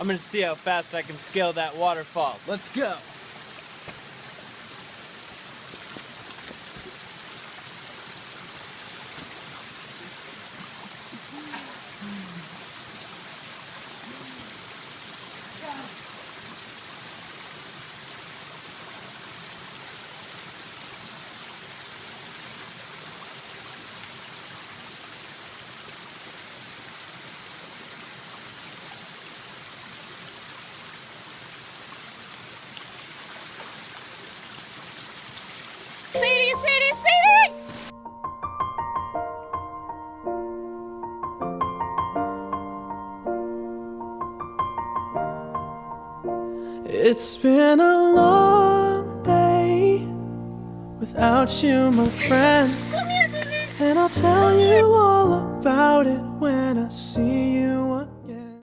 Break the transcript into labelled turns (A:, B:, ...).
A: I'm gonna see how fast I can scale that waterfall. Let's go.
B: Sadie, Sadie, Sadie!
C: It's been a long day without you, my friend. And I'll tell you all about it when I see you again.